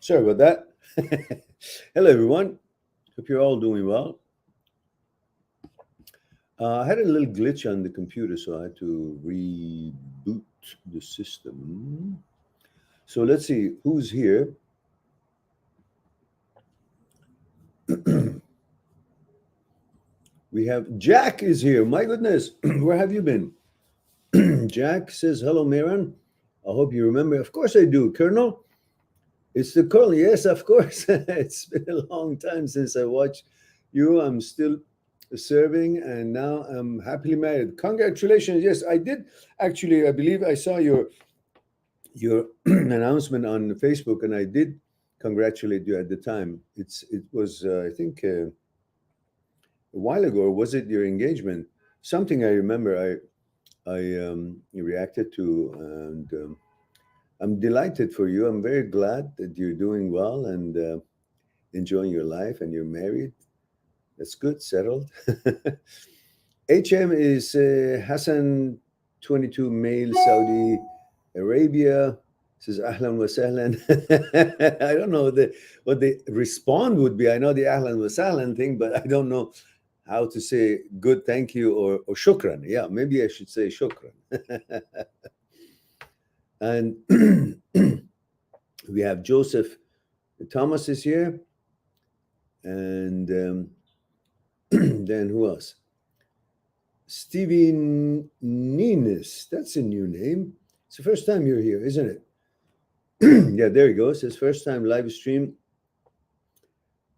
Sorry about that. Hello, everyone. Hope you're all doing well. I had a little glitch on the computer, so I had to reboot the system. So let's see who's here. We have Jack is here. My goodness, where have you been? Jack says, hello, Miran. I hope you remember. Of course I do, Colonel. It's the Colonel. Yes, of course. It's been a long time since I watched you. I'm still serving, and now I'm happily married. Congratulations. Yes, I did. Actually, I believe I saw your announcement on Facebook, and I did congratulate you at the time. It was, I think, a while ago. Or was it your engagement? Something I remember I reacted to, and I'm delighted for you. I'm very glad that you're doing well and enjoying your life, and you're married. That's good, settled. HM is Hassan, 22, male, Saudi Arabia. Says Ahlan wa Sahlan. I don't know what the respond would be. I know the Ahlan wa Sahlan thing, but I don't know how to say good, thank you, or shukran. Yeah, maybe I should say shukran. And we have Joseph Thomas is here. And then who else? Stevie Ninas. That's a new name. It's the first time you're here, isn't it? Yeah, there he goes. His first time live stream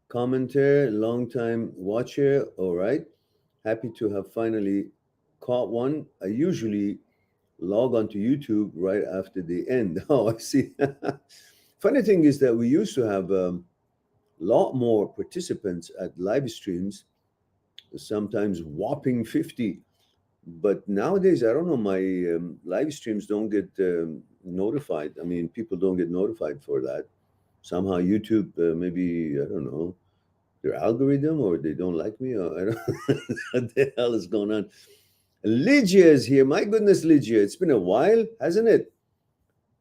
commenter, long time watcher. All right. Happy to have finally caught one. I usually log on to YouTube right after the end. Oh, I see. Funny thing is that we used to have a lot more participants at live streams, sometimes whopping 50. But nowadays, I don't know, my live streams don't get notified. I mean, people don't get notified for that. Somehow YouTube, maybe, I don't know, their algorithm, or they don't like me, or I don't know what the hell is going on. Lygia is here. My goodness, Lygia, it's been a while, hasn't it?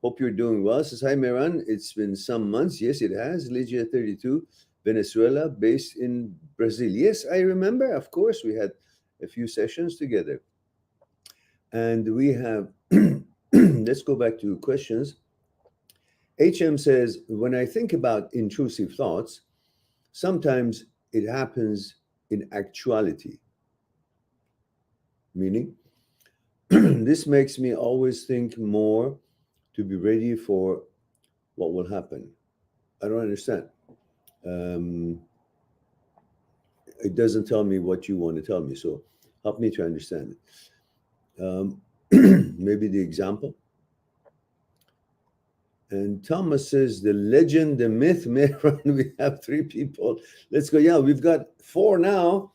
Hope you're doing well. Says, hi, Miran. It's been some months. Yes, it has. Lygia, 32, Venezuela, based in Brazil. Yes, I remember. Of course, we had a few sessions together. And we have, let's go back to questions. HM says, when I think about intrusive thoughts, sometimes it happens in actuality. Meaning, this makes me always think more to be ready for what will happen. I don't understand. It doesn't tell me what you want to tell me, so help me to understand it. Maybe the example. And Thomas says, the legend, the myth, we have 3 people. Let's go. Yeah, we've got 4 now.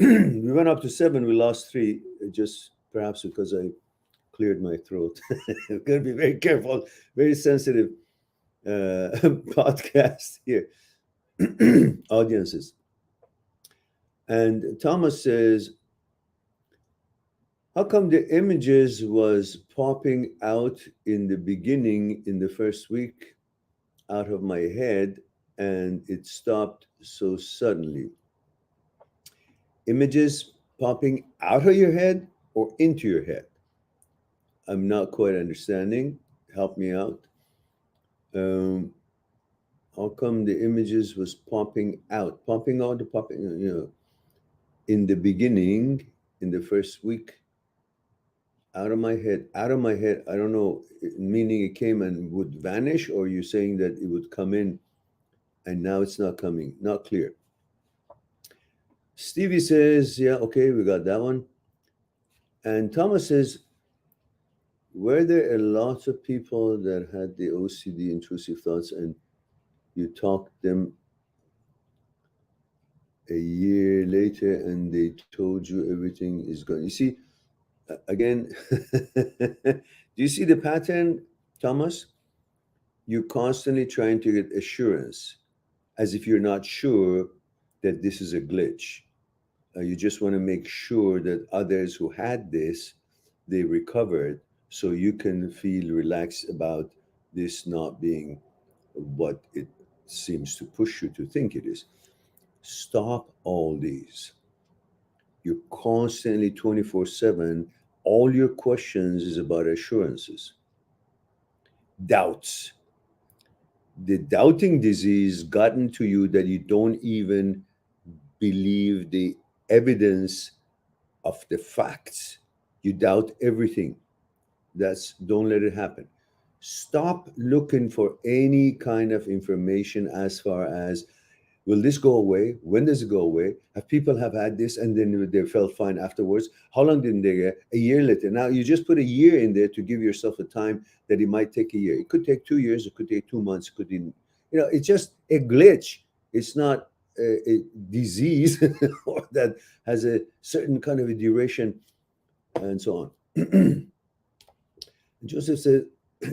We went up to 7, we lost 3, just perhaps because I cleared my throat. I'm going to be very careful, very sensitive podcast here, audiences. And Thomas says, how come the images was popping out in the beginning, in the first week, out of my head, and it stopped so suddenly? Images popping out of your head or into your head? I'm not quite understanding. Help me out. How come the images was popping out, popping, in the beginning, in the first week, out of my head. I don't know, meaning it came and would vanish, or you're saying that it would come in and now it's not coming, not clear. Stevie says, yeah, okay, we got that one. And Thomas says, were there a lot of people that had the OCD intrusive thoughts and you talked them a year later and they told you everything is gone? You see, again, do you see the pattern, Thomas? You're constantly trying to get assurance as if you're not sure that this is a glitch. You just want to make sure that others who had this, they recovered, so you can feel relaxed about this not being what it seems to push you to think it is. Stop all these. You're constantly 24/7. All your questions is about assurances, doubts. The doubting disease got into you that you don't even believe the evidence of the facts. You doubt everything. Don't let it happen. Stop looking for any kind of information as far as, will this go away? When does it go away? Have people have had this and then they felt fine afterwards? How long did they get? A year later. Now you just put a year in there to give yourself a time that it might take a year. It could take 2 years. It could take 2 months. It could, it's just a glitch. It's not a disease or that has a certain kind of a duration and so on. Joseph said,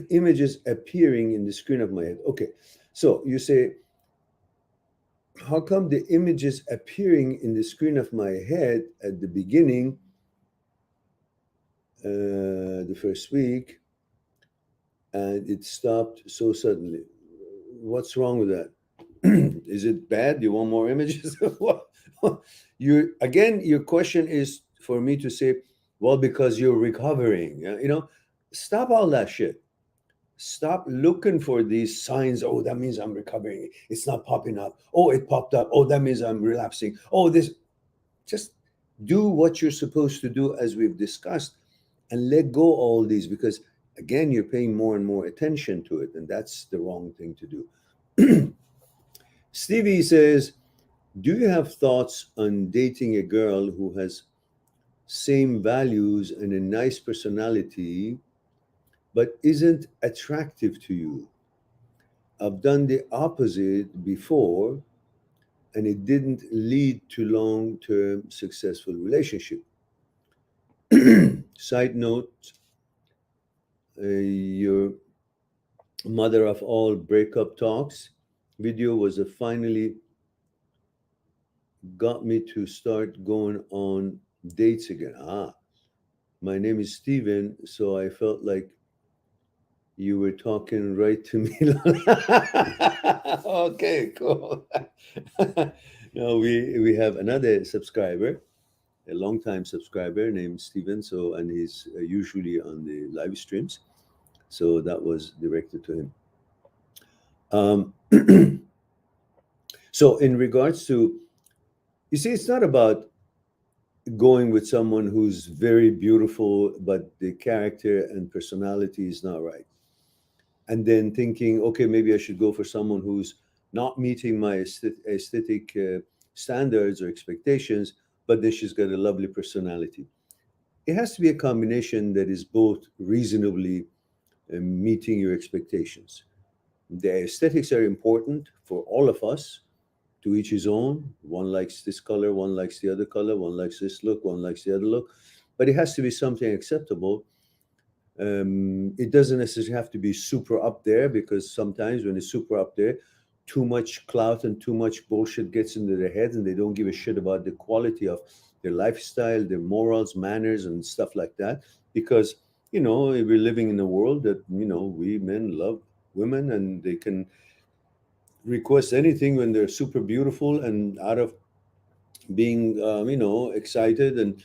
images appearing in the screen of my head. Okay, so you say, how come the images appearing in the screen of my head at the beginning, the first week, and it stopped so suddenly? What's wrong with that? Is it bad? You want more images? Your question is for me to say, well, because you're recovering. Stop all that shit. Stop looking for these signs. Oh, that means I'm recovering. It's not popping up. Oh, it popped up. Oh, that means I'm relapsing. Oh, this. Just do what you're supposed to do, as we've discussed, and let go all these, because again, you're paying more and more attention to it, and that's the wrong thing to do. Stevie says, do you have thoughts on dating a girl who has same values and a nice personality but isn't attractive to you? I've done the opposite before and it didn't lead to long-term successful relationship. Side note, your mother of all breakup talks video was a finally got me to start going on dates again. My name is Steven, so I felt like you were talking right to me. Okay, cool. Now we have another subscriber, a long-time subscriber named Steven. So, and he's usually on the live streams. So that was directed to him. So in regards to, you see, it's not about going with someone who's very beautiful, but the character and personality is not right. And then thinking, okay, maybe I should go for someone who's not meeting my aesthetic standards or expectations, but then she's got a lovely personality. It has to be a combination that is both reasonably meeting your expectations. The aesthetics are important for all of us, to each his own. One likes this color, one likes the other color, one likes this look, one likes the other look. But it has to be something acceptable. It doesn't necessarily have to be super up there, because sometimes when it's super up there, too much clout and too much bullshit gets into their heads and they don't give a shit about the quality of their lifestyle, their morals, manners, and stuff like that. Because, we're living in a world that, we men love women and they can request anything when they're super beautiful, and out of being excited and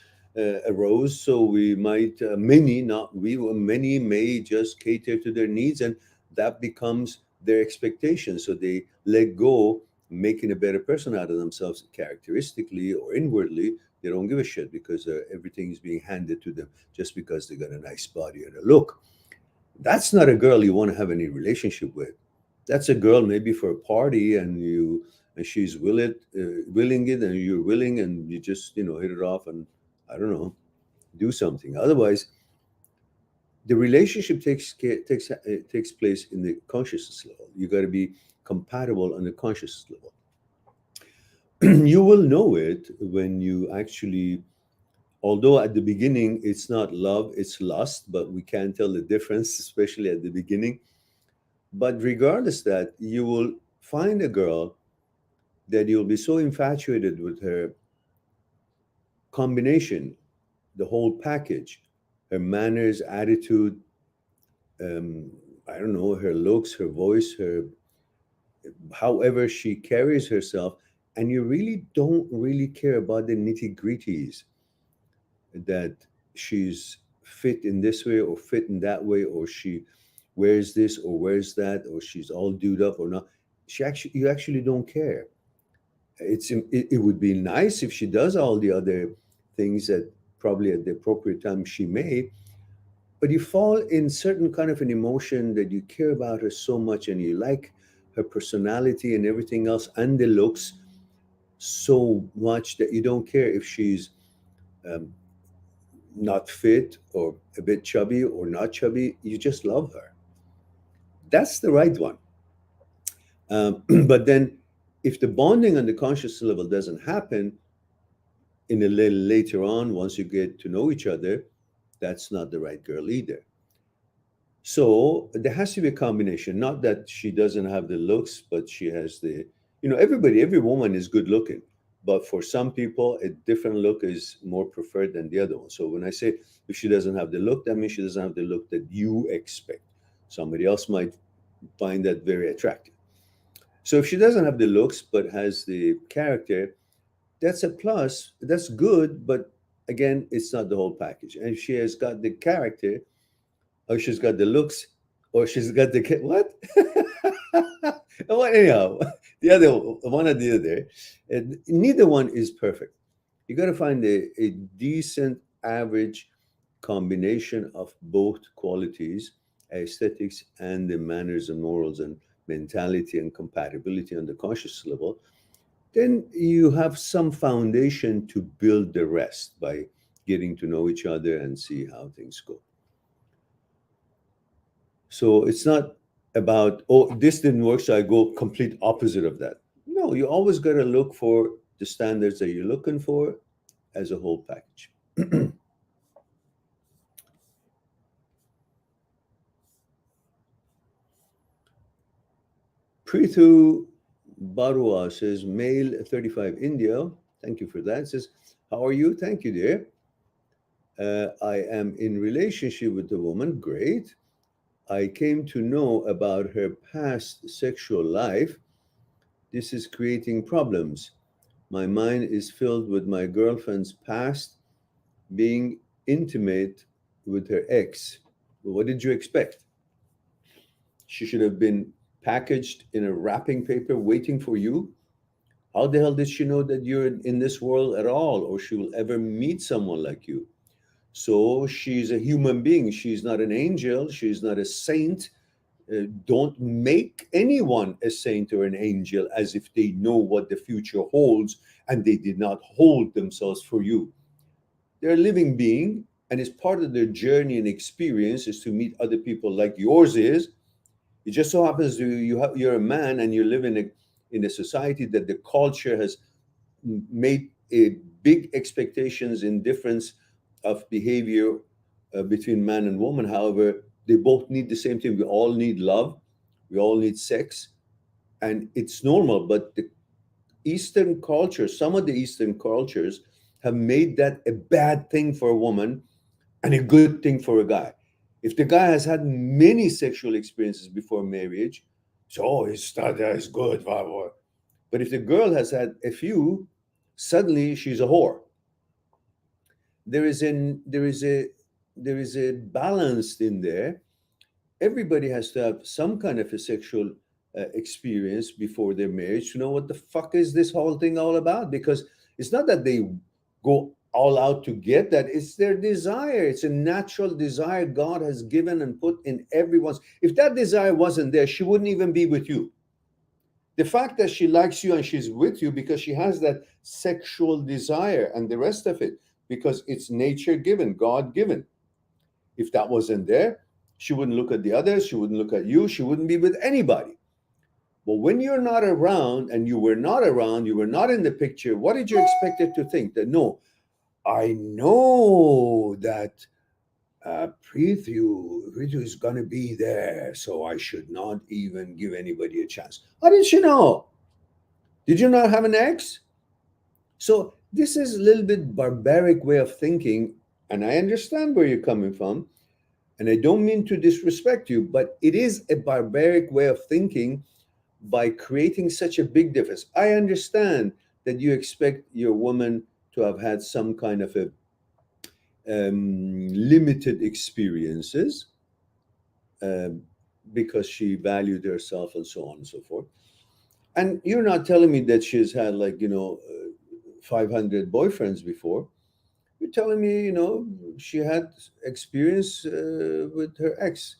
aroused, so we might many, not we, many may just cater to their needs, and that becomes their expectations. So they let go, making a better person out of themselves characteristically or inwardly. They don't give a shit because everything is being handed to them just because they got a nice body and a look. That's not a girl you want to have any relationship with. That's a girl maybe for a party, and she's willing it, and you're willing, and you just hit it off, and I don't know, do something. Otherwise, the relationship takes place in the consciousness level. You got to be compatible on the consciousness level. You will know it when you actually, although at the beginning it's not love, it's lust, but we can't tell the difference, especially at the beginning. But regardless that, you will find a girl that you'll be so infatuated with her combination, the whole package, her manners, attitude, I don't know, her looks, her voice, her however she carries herself, and you really don't really care about the nitty gritties, that she's fit in this way or fit in that way, or she wears this or wears that, or she's all dude up or not. You actually don't care. It would be nice if she does all the other things that probably at the appropriate time she may, but you fall in certain kind of an emotion that you care about her so much, and you like her personality and everything else and the looks so much that you don't care if she's um, not fit or a bit chubby or not chubby. You just love her. That's the right one. But then if the bonding on the conscious level doesn't happen in a little later on, once you get to know each other, that's not the right girl either. So there has to be a combination. Not that she doesn't have the looks, but she has every woman is good looking. But for some people, a different look is more preferred than the other one. So when I say if she doesn't have the look, that means she doesn't have the look that you expect. Somebody else might find that very attractive. So if she doesn't have the looks but has the character, that's a plus. That's good, but again, it's not the whole package. And if she has got the character, or she's got the looks, or she's got the what? Well, anyhow, the other one or the other, and neither one is perfect. You got to find a decent average combination of both qualities, aesthetics and the manners and morals and mentality and compatibility on the conscious level. Then you have some foundation to build the rest by getting to know each other and see how things go. So it's not about, oh, this didn't work, so I go complete opposite of that. No, you always got to look for the standards that you're looking for as a whole package. Prithu Barua says, male 35 India. Thank you for that. Says, how are you? Thank you, dear. I am in relationship with a woman. Great. I came to know about her past sexual life. This is creating problems. My mind is filled with my girlfriend's past being intimate with her ex. What did you expect? She should have been packaged in a wrapping paper waiting for you. How the hell did she know that you're in this world at all, or she will ever meet someone like you? So she's a human being. She's not an angel. She's not a saint. Don't make anyone a saint or an angel as if they know what the future holds and they did not hold themselves for you. They're a living being, and it's part of their journey and experience is to meet other people like yours is. It just so happens you're a man and you live in a society that the culture has made a big expectations in difference of behavior between man and woman. However, they both need the same thing. We all need love. We all need sex, and it's normal. But the Eastern culture, some of the Eastern cultures, have made that a bad thing for a woman and a good thing for a guy. If the guy has had many sexual experiences before marriage, so it's not as good. Blah, blah. But if the girl has had a few, suddenly she's a whore. There is an there is a balance in there. Everybody has to have some kind of a sexual experience before their marriage to know what the fuck is this whole thing all about. Because it's not that they go all out to get that, it's their desire. It's a natural desire God has given and put in everyone's. If that desire wasn't there, she wouldn't even be with you. The fact that she likes you and she's with you because she has that sexual desire and the rest of it, because it's nature given, God given. If that wasn't there, she wouldn't look at the others, she wouldn't look at you, she wouldn't be with anybody. But when you're not around, and you were not around, you were not in the picture, what did you expect it to think? That no, I know that Prithu is going to be there, so I should not even give anybody a chance. How did she know? Did you not have an ex? So this is a little bit barbaric way of thinking, and I understand where you're coming from, and I don't mean to disrespect you, but it is a barbaric way of thinking by creating such a big difference. I understand that you expect your woman to have had some kind of a limited experiences because she valued herself and so on and so forth. And you're not telling me that she's had 500 boyfriends before. You're telling me, she had experience with her ex.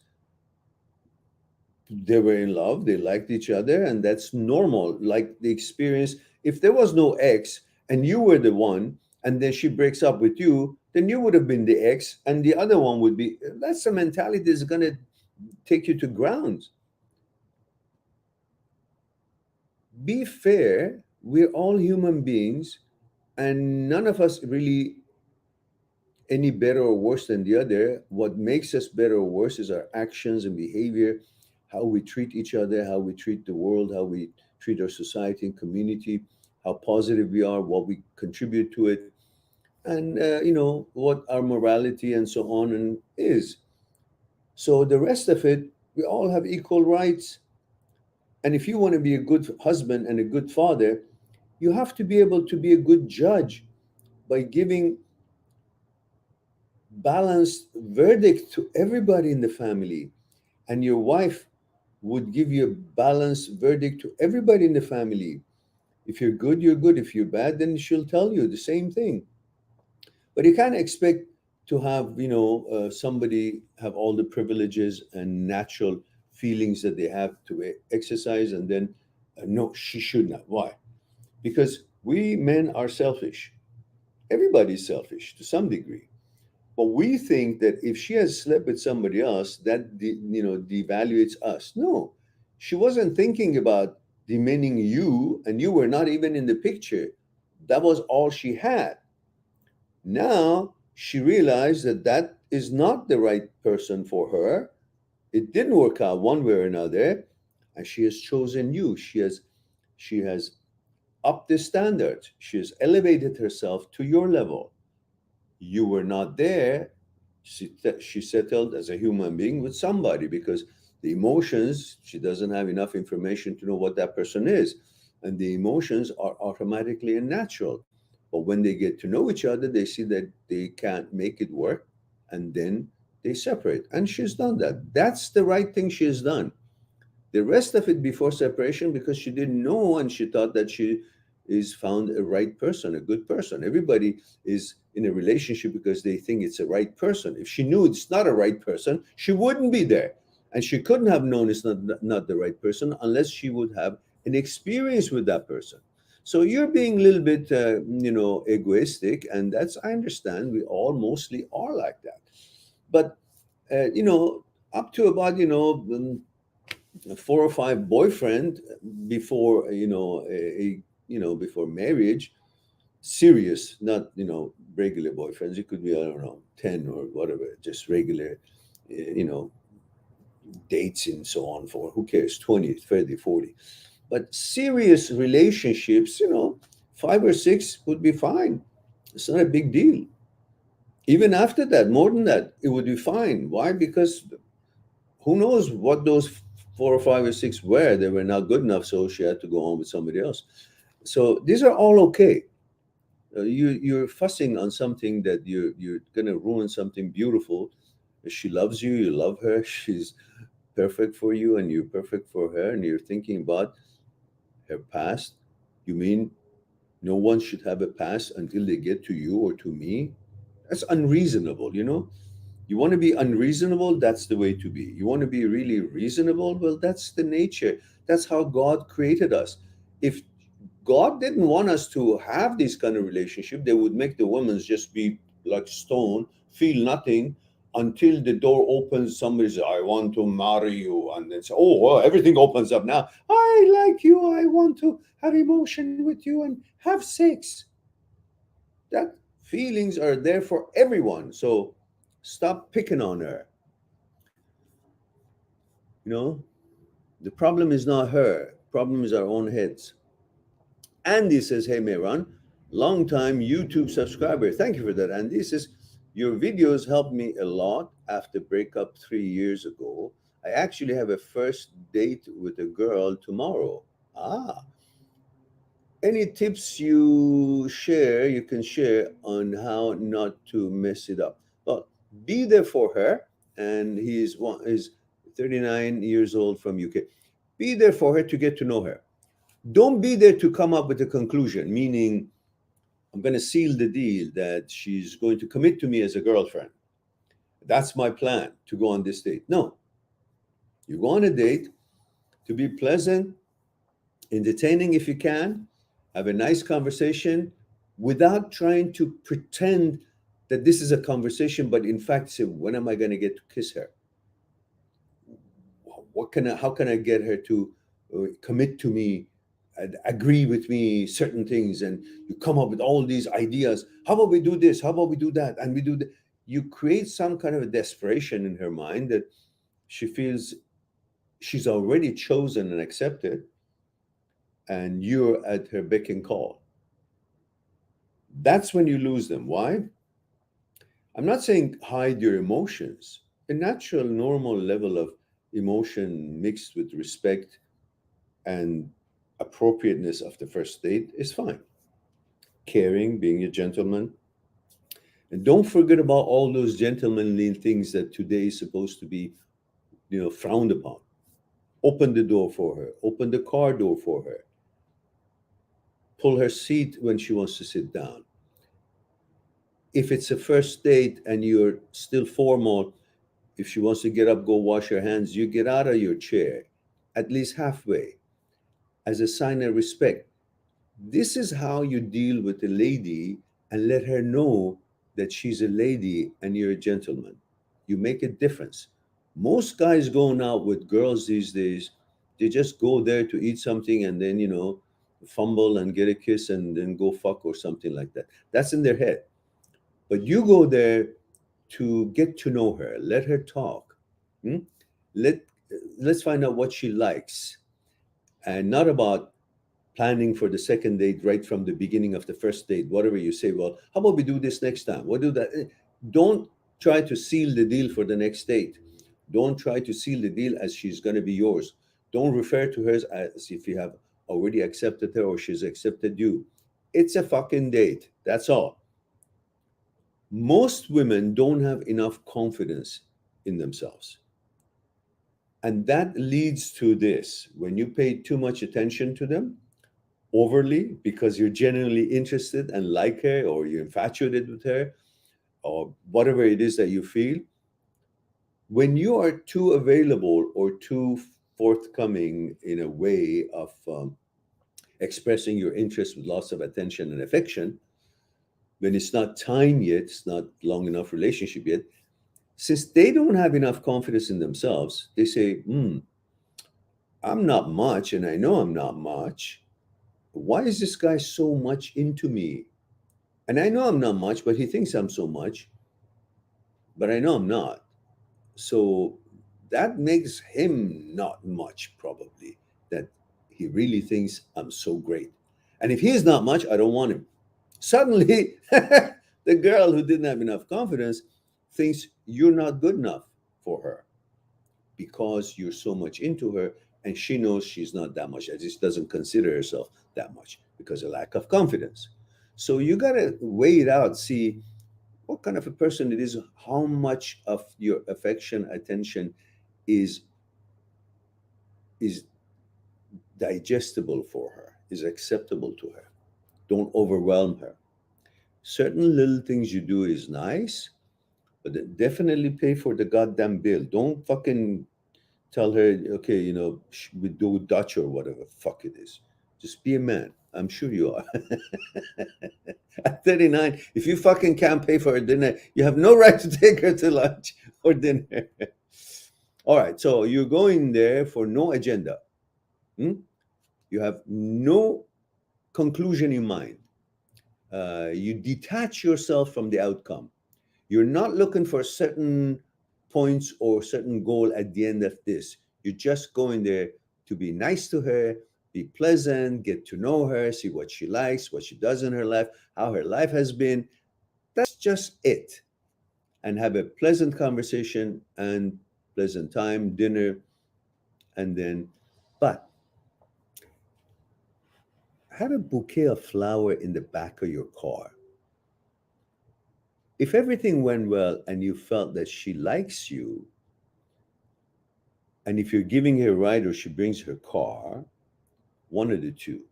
They were in love, they liked each other, and that's normal. Like the experience, if there was no ex and you were the one, and then she breaks up with you, then you would have been the ex, and the other one would be. That's a mentality that's going to take you to ground. Be fair. We're all human beings, and none of us really any better or worse than the other. What makes us better or worse is our actions and behavior, how we treat each other, how we treat the world, how we treat our society and community, how positive we are, what we contribute to it, and what our morality and so on and is. So the rest of it, we all have equal rights. And if you want to be a good husband and a good father, you have to be able to be a good judge by giving balanced verdict to everybody in the family. And your wife would give you a balanced verdict to everybody in the family. If you're good, you're good. If you're bad, then she'll tell you the same thing. But you can't expect to have, somebody have all the privileges and natural feelings that they have to exercise, and then, no, she should not. Why? Because we men are selfish. Everybody's selfish to some degree. But we think that if she has slept with somebody else, that devaluates us. No, she wasn't thinking about demeaning you, and you were not even in the picture. That was all she had. Now she realized that that is not the right person for her. It didn't work out one way or another, and she has chosen you. She has upped the standard. She has elevated herself to your level. You were not there. She settled as a human being with somebody, because the emotions, she doesn't have enough information to know what that person is, and the emotions are automatically and natural. But when they get to know each other, they see that they can't make it work, and then they separate. And she's done that. That's the right thing she has done. The rest of it before separation, because she didn't know and she thought that she is found a right person, a good person. Everybody is in a relationship because they think it's a right person. If she knew it's not a right person, she wouldn't be there. And she couldn't have known it's not the right person unless she would have an experience with that person. So you're being a little bit, egoistic, and that's, I understand. We all mostly are like that. But, up to about, 4 or 5 boyfriend before, before marriage, serious, not, regular boyfriends. It could be, I don't know, 10 or whatever, just regular, dates and so on, for who cares, 20, 30, 40. But serious relationships, 5 or 6 would be fine. It's not a big deal. Even after that, more than that, it would be fine. Why? Because who knows what those 4 or 5 or 6 were. They were not good enough, so she had to go on with somebody else. So these are all okay. You're fussing on something that you're going to ruin something beautiful. She loves you, you love her. She's perfect for you and you're perfect for her, and you're thinking about her past, you mean no one should have a past until they get to you or to me? That's unreasonable, you know? You want to be unreasonable, that's the way to be. You want to be really reasonable, well, that's the nature. That's how God created us. If God didn't want us to have this kind of relationship, they would make the women just be like stone, feel nothing until the door opens. Somebody says, I want to marry you. And then say, oh, well, everything opens up now. I like you. I want to have emotion with you and have sex. That feelings are there for everyone. So stop picking on her. You know, the problem is not her. Problem is our own heads. Andy says, hey, Mehran, long time YouTube subscriber. Thank you for that, Andy. He says, your videos helped me a lot after breakup 3 years ago. I actually have a first date with a girl tomorrow. Ah, any tips you can share on how not to mess it up? Well, be there for her. And is 39 years old from UK. Be there for her to get to know her. Don't be there to come up with a conclusion, meaning I'm going to seal the deal that she's going to commit to me as a girlfriend. That's my plan, to go on this date. No, you go on a date to be pleasant, entertaining if you can, have a nice conversation without trying to pretend that this is a conversation, but in fact say, when am I going to get to kiss her? How can I get her to commit to me and agree with me certain things? And you come up with all these ideas. How about we do this? How about we do that? And we do that. You create some kind of a desperation in her mind that she feels she's already chosen and accepted, and you're at her beck and call. That's when you lose them. Why? I'm not saying hide your emotions. A natural, normal level of emotion mixed with respect and appropriateness of the first date is fine. Caring, being a gentleman. And don't forget about all those gentlemanly things that today is supposed to be, frowned upon. Open the door for her, open the car door for her, pull her seat when she wants to sit down. If it's a first date and you're still formal, if she wants to get up, go wash her hands, you get out of your chair at least halfway as a sign of respect. This is how you deal with a lady and let her know that she's a lady and you're a gentleman. You make a difference. Most guys going out with girls these days, they just go there to eat something and then, fumble and get a kiss and then go fuck or something like that. That's in their head. But you go there to get to know her, let her talk. Hmm? Let let's find out what she likes, and not about planning for the second date right from the beginning of the first date. Whatever you say, well, how about we do this next time? We'll do that. Don't try to seal the deal for the next date. Don't try to seal the deal as she's going to be yours. Don't refer to her as if you have already accepted her or she's accepted you. It's a fucking date. That's all. Most women don't have enough confidence in themselves. And that leads to this: when you pay too much attention to them, overly, because you're genuinely interested and like her, or you're infatuated with her, or whatever it is that you feel, when you are too available or too forthcoming in a way of expressing your interest with lots of attention and affection, when it's not time yet, it's not long enough relationship yet, since they don't have enough confidence in themselves, they say, I'm not much, and I know I'm not much. Why is this guy so much into me? And I know I'm not much, but he thinks I'm so much, but I know I'm not. So that makes him not much, probably, that he really thinks I'm so great. And if he's not much, I don't want him. Suddenly, the girl who didn't have enough confidence thinks you're not good enough for her because you're so much into her, and she knows she's not that much. At least doesn't consider herself that much because of lack of confidence. So you got to weigh it out, see what kind of a person it is, how much of your affection, attention is is digestible for her, is acceptable to her. Don't overwhelm her. Certain little things you do is nice, but then definitely pay for the goddamn bill. Don't fucking tell her, okay, we do Dutch or whatever fuck it is. Just be a man. I'm sure you are. At 39, if you fucking can't pay for her dinner, you have no right to take her to lunch or dinner. All right, so you're going there for no agenda. You have no conclusion in mind. You detach yourself from the outcome. You're not looking for certain points or certain goal at the end of this. You're just going there to be nice to her, be pleasant, get to know her, see what she likes, what she does in her life, how her life has been. That's just it. And have a pleasant conversation and pleasant time, dinner, and then, but have a bouquet of flower in the back of your car. If everything went well and you felt that she likes you, and if you're giving her a ride or she brings her car, one of the two.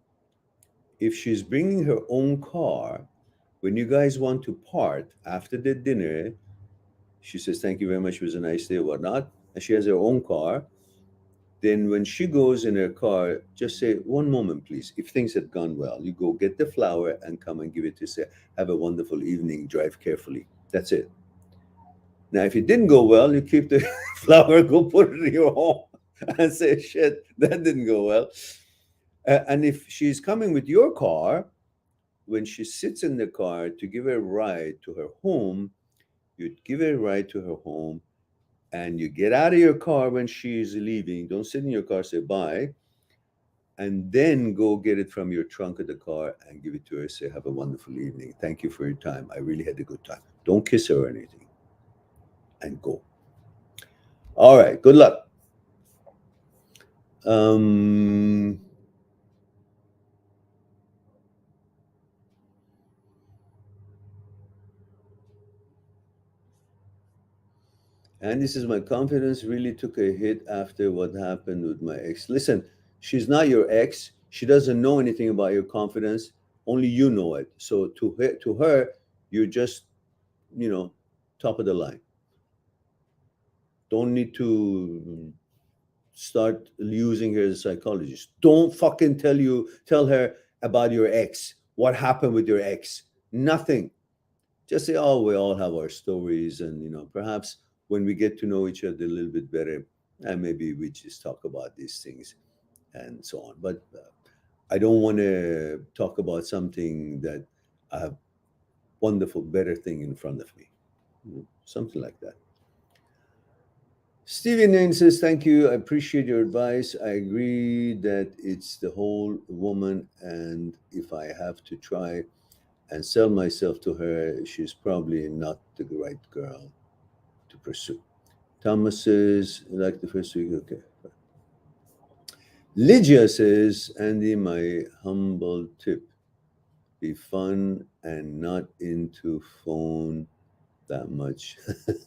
If she's bringing her own car, when you guys want to part after the dinner, she says, thank you very much, it was a nice day or whatnot, and she has her own car, then when she goes in her car, just say, one moment, please. If things had gone well, you go get the flower and come and give it to say, have a wonderful evening, drive carefully. That's it. Now, if it didn't go well, you keep the flower, go put it in your home and say, shit, that didn't go well. And if she's coming with your car, when she sits in the car to give her a ride to her home, you'd give her a ride to her home, and you get out of your car when she's leaving. Don't sit in your car, say bye, and then go get it from your trunk of the car and give it to her. Say, have a wonderful evening. Thank you for your time. I really had a good time. Don't kiss her or anything. And go. All right. Good luck. And this is my confidence really took a hit after what happened with my ex. Listen, she's not your ex. She doesn't know anything about your confidence. Only you know it. So to her, you're just, top of the line. Don't need to start using her as a psychologist. Don't fucking tell her about your ex. What happened with your ex? Nothing. Just say, oh, we all have our stories, and perhaps when we get to know each other a little bit better, and maybe we just talk about these things and so on. But I don't want to talk about something that I have wonderful, better thing in front of me. Something like that. Stevie Nain says, thank you. I appreciate your advice. I agree that it's the whole woman, and if I have to try and sell myself to her, she's probably not the right girl to pursue. Thomas says, like the first week, okay. Lydia says, Andy, my humble tip, be fun and not into phone that much.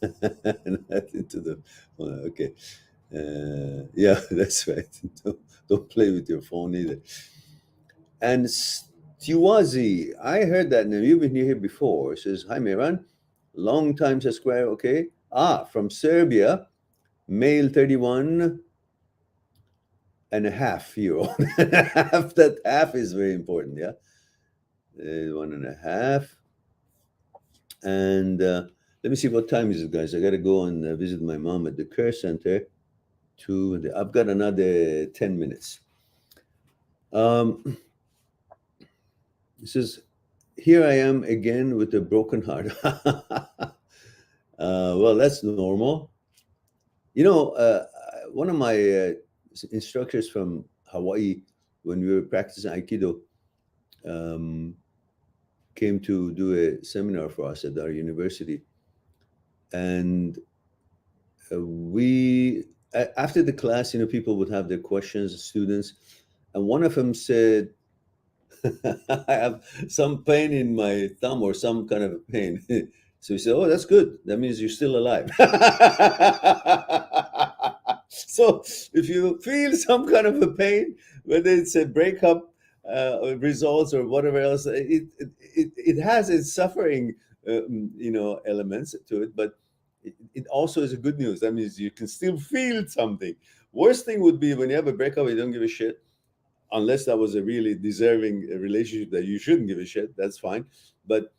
Not into the phone, okay. Yeah, that's right. Don't play with your phone either. And Tiwazi, I heard that name. You've been here before. It says, hi, Miran. Long time subscriber. Okay. From Serbia, male 31 and a half year old. Half, that half is very important. Yeah. 1 and a half. And let me see what time is it, guys. I got to go and visit my mom at the care center. I've got another 10 minutes. This is, here I am again with a broken heart. Well, that's normal. One of my instructors from Hawaii, when we were practicing Aikido, came to do a seminar for us at our university. And after the class, people would have their questions, students. And one of them said, I have some pain in my thumb or some kind of a pain. So he said, oh, that's good. That means you're still alive. So if you feel some kind of a pain, whether it's a breakup or results or whatever else, it has its suffering, elements to it, but it also is a good news. That means you can still feel something. Worst thing would be when you have a breakup, you don't give a shit, unless that was a really deserving relationship that you shouldn't give a shit. That's fine. But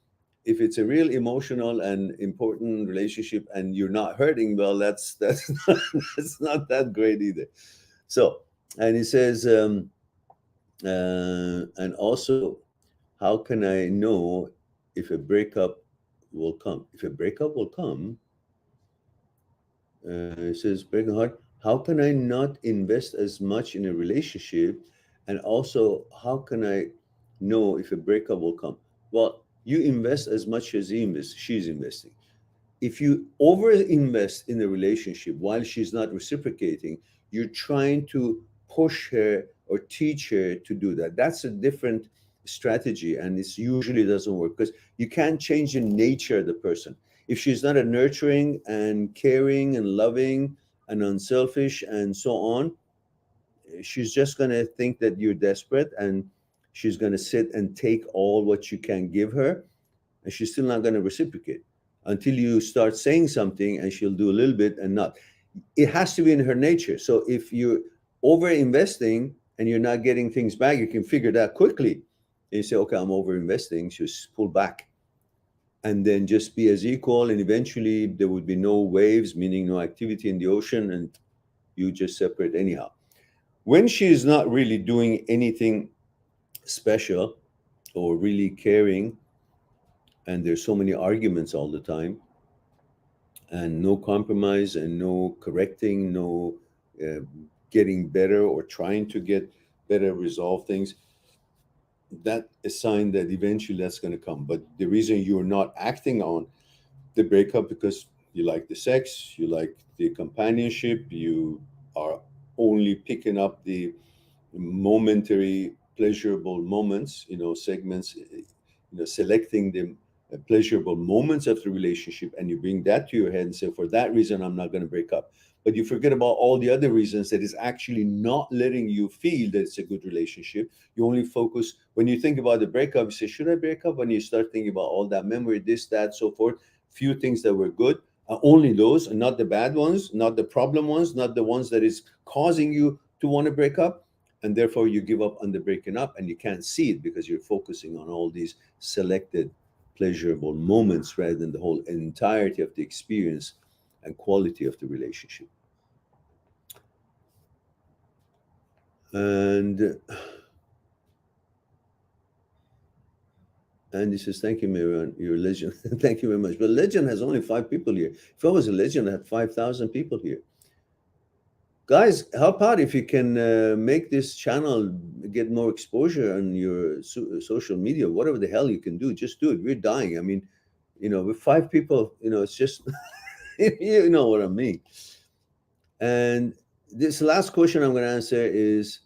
if it's a real emotional and important relationship and you're not hurting, well, that's not, that's not that great either. So, and he says, and also, how can I know if a breakup will come? If a breakup will come, it says, breaking heart, how can I not invest as much in a relationship? And also, how can I know if a breakup will come? Well, you invest as much as she's investing. If you over invest in a relationship while she's not reciprocating, you're trying to push her or teach her to do that. That's a different strategy, and it usually doesn't work because you can't change the nature of the person. If she's not a nurturing and caring and loving and unselfish and so on, she's just going to think that you're desperate, and she's going to sit and take all what you can give her, and she's still not going to reciprocate until you start saying something, and she'll do a little bit and not. It has to be in her nature. So if you're over investing and you're not getting things back, you can figure that quickly. And you say, okay, I'm over investing, just pull back and then just be as equal, and eventually there would be no waves, meaning no activity in the ocean, and you just separate anyhow. When she is not really doing anything special or really caring, and there's so many arguments all the time, and no compromise and no correcting, no uh, getting better or trying to get better, resolve things, that is a sign that eventually that's going to come. But the reason you're not acting on the breakup because you like the sex, you like the companionship, you are only picking up the momentary pleasurable moments, segments, selecting the pleasurable moments of the relationship, and you bring that to your head and say, for that reason, I'm not going to break up. But you forget about all the other reasons that is actually not letting you feel that it's a good relationship. You only focus, when you think about the breakup, you say, should I break up? When you start thinking about all that memory, this, that, so forth, few things that were good, only those, and not the bad ones, not the problem ones, not the ones that is causing you to want to break up, and therefore you give up on the breaking up, and you can't see it because you're focusing on all these selected pleasurable moments rather than the whole entirety of the experience and quality of the relationship. And he says, thank you, Marianne, you're a legend. Thank you very much. But legend has only 5 people here. If I was a legend, I had 5,000 people here. Guys, help out if you can make this channel get more exposure on your social media, whatever the hell you can do, just do it. We're dying. I mean, with 5 people, it's just, you know what I mean. And this last question I'm going to answer is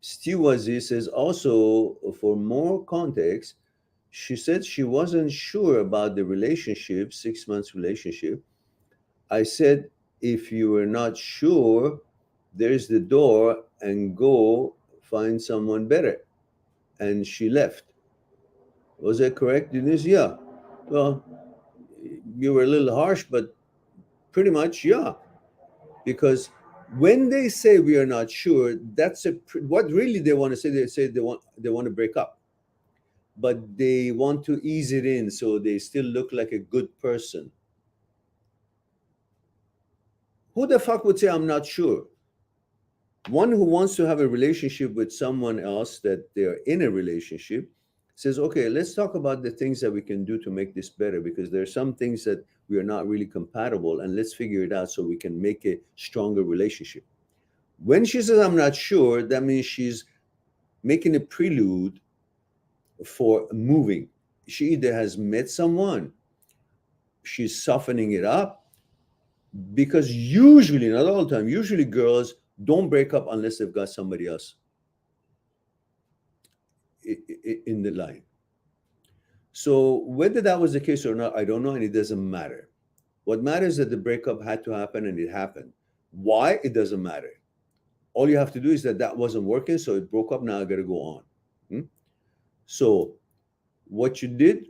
Stu Wazi says, also for more context, she said she wasn't sure about the relationship, 6 months relationship. I said, if you were not sure, there's the door and go find someone better. And she left. Was that correct, Denise? Yeah. Well, you were a little harsh, but pretty much, yeah. Because when they say we are not sure, that's what really they want to say. They say they want to break up, but they want to ease it in so they still look like a good person. Who the fuck would say I'm not sure? One who wants to have a relationship with someone else that they're in a relationship says, okay, let's talk about the things that we can do to make this better, because there are some things that we are not really compatible, and let's figure it out so we can make a stronger relationship. When she says I'm not sure, that means she's making a prelude for moving. She either has met someone, she's softening it up, because usually, not all the time, usually girls don't break up unless they've got somebody else in the line. So whether that was the case or not, I don't know, and it doesn't matter. What matters is that the breakup had to happen, and it happened. Why? It doesn't matter. All you have to do is that wasn't working, so it broke up. Now I got to go on. So what you did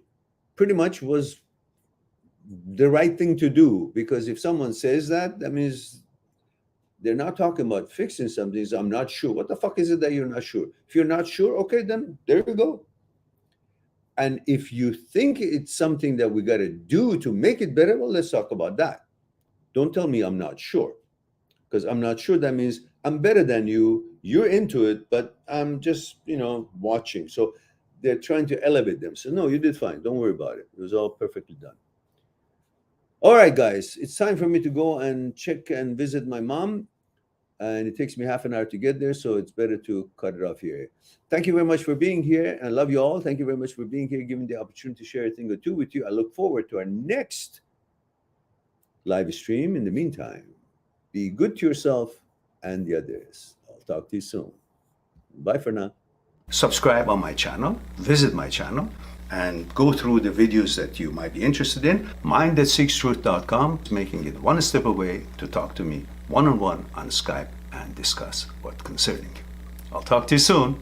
pretty much was the right thing to do, because if someone says that means they're not talking about fixing something. So I'm not sure. What the fuck is it that you're not sure? If you're not sure, okay, then there you go. And if you think it's something that we got to do to make it better, well, let's talk about that. Don't tell me I'm not sure, because I'm not sure. That means I'm better than you. You're into it, but I'm just, watching. So they're trying to elevate them. So no, you did fine. Don't worry about it. It was all perfectly done. All right, guys, it's time for me to go and check and visit my mom. And it takes me half an hour to get there, so it's better to cut it off here. Thank you very much for being here. I love you all. Thank you very much for being here, giving the opportunity to share a thing or two with you. I look forward to our next live stream. In the meantime, be good to yourself and the others. I'll talk to you soon. Bye for now. Subscribe on my channel, visit my channel, and go through the videos that you might be interested in. Mind@seekstruth.com, making it one step away to talk to me one-on-one on Skype and discuss what's concerning you. I'll talk to you soon.